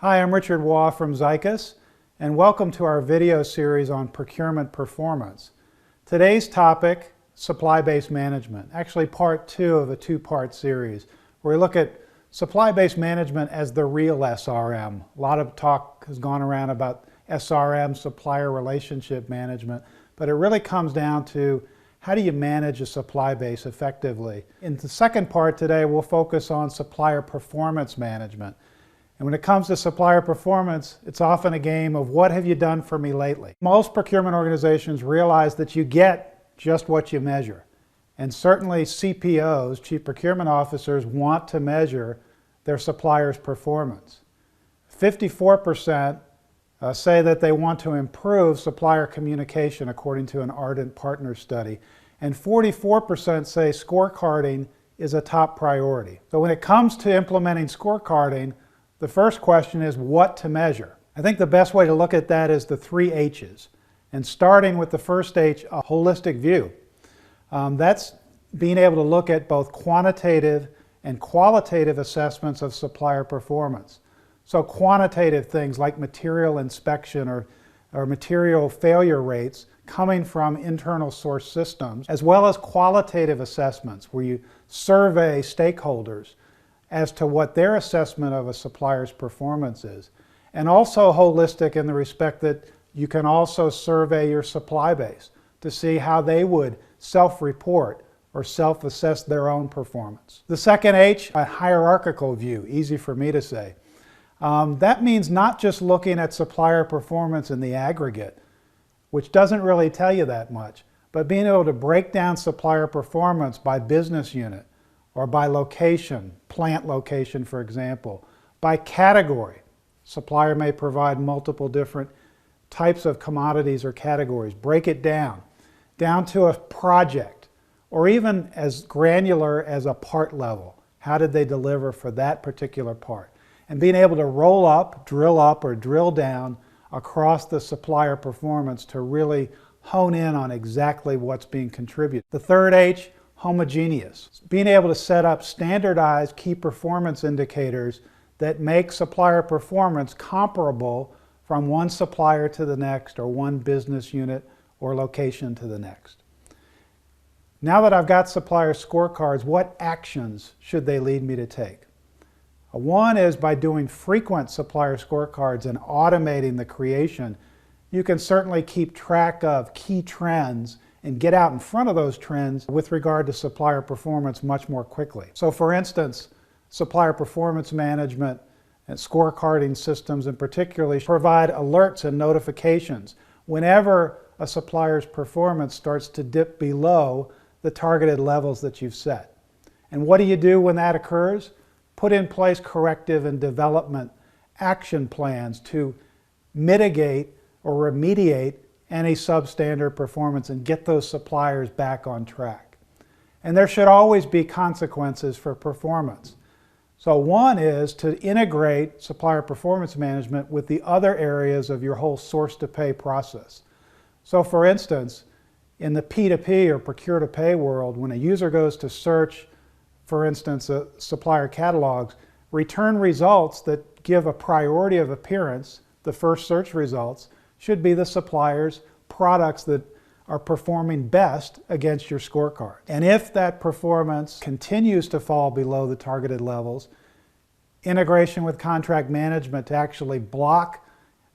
Hi, I'm Richard Waugh from Zycus, and welcome to our video series on procurement performance. Today's topic, supply-based management, actually part 2 of a 2-part series, where we look at supply-based management as the real SRM. A lot of talk has gone around about SRM, supplier relationship management, but it really comes down to how do you manage a supply base effectively. In the second part today, we'll focus on supplier performance management. And when it comes to supplier performance, it's often a game of what have you done for me lately? Most procurement organizations realize that you get just what you measure. And certainly CPOs, Chief Procurement Officers, want to measure their suppliers' performance. 54% say that they want to improve supplier communication according to an Ardent Partners study. And 44% say scorecarding is a top priority. So when it comes to implementing scorecarding, the first question is what to measure. I think the best way to look at that is the 3 H's. And starting with the first H, a holistic view. That's being able to look at both quantitative and qualitative assessments of supplier performance. So quantitative things like material inspection or material failure rates coming from internal source systems, as well as qualitative assessments where you survey stakeholders as to what their assessment of a supplier's performance is. And also holistic in the respect that you can also survey your supply base to see how they would self-report or self-assess their own performance. The second H, a hierarchical view, easy for me to say. That means not just looking at supplier performance in the aggregate, which doesn't really tell you that much, but being able to break down supplier performance by business unit, or by location, plant location for example, by category. Supplier may provide multiple different types of commodities or categories. Break it down to a project, or even as granular as a part level. How did they deliver for that particular part? And being able to roll up, or drill down across the supplier performance to really hone in on exactly what's being contributed. The third H, homogeneous. Being able to set up standardized key performance indicators that make supplier performance comparable from one supplier to the next, or one business unit or location to the next. Now that I've got supplier scorecards, what actions should they lead me to take? One is by doing frequent supplier scorecards and automating the creation, you can certainly keep track of key trends and get out in front of those trends with regard to supplier performance much more quickly. So for instance, supplier performance management and scorecarding systems in particular provide alerts and notifications whenever a supplier's performance starts to dip below the targeted levels that you've set. And what do you do when that occurs? Put in place corrective and development action plans to mitigate or remediate any substandard performance and get those suppliers back on track. And there should always be consequences for performance. So one is to integrate supplier performance management with the other areas of your whole source-to-pay process. So for instance, in the P2P or procure-to-pay world, when a user goes to search, for instance, supplier catalogs, return results that give a priority of appearance, the first search results, should be the supplier's products that are performing best against your scorecard. And if that performance continues to fall below the targeted levels, integration with contract management to actually block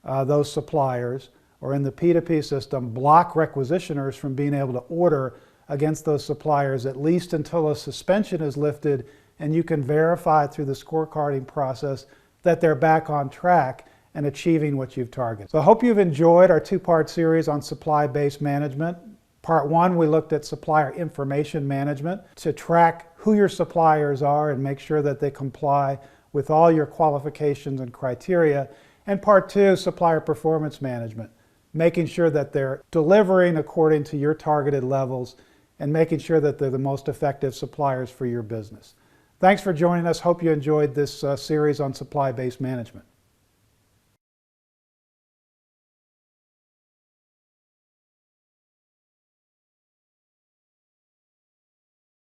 those suppliers, or in the P2P system, block requisitioners from being able to order against those suppliers at least until a suspension is lifted and you can verify through the scorecarding process that they're back on track and achieving what you've targeted. So I hope you've enjoyed our 2-part series on supply-based management. Part 1, we looked at supplier information management to track who your suppliers are and make sure that they comply with all your qualifications and criteria. And Part 2, supplier performance management, making sure that they're delivering according to your targeted levels and making sure that they're the most effective suppliers for your business. Thanks for joining us. Hope you enjoyed this series on supply-based management.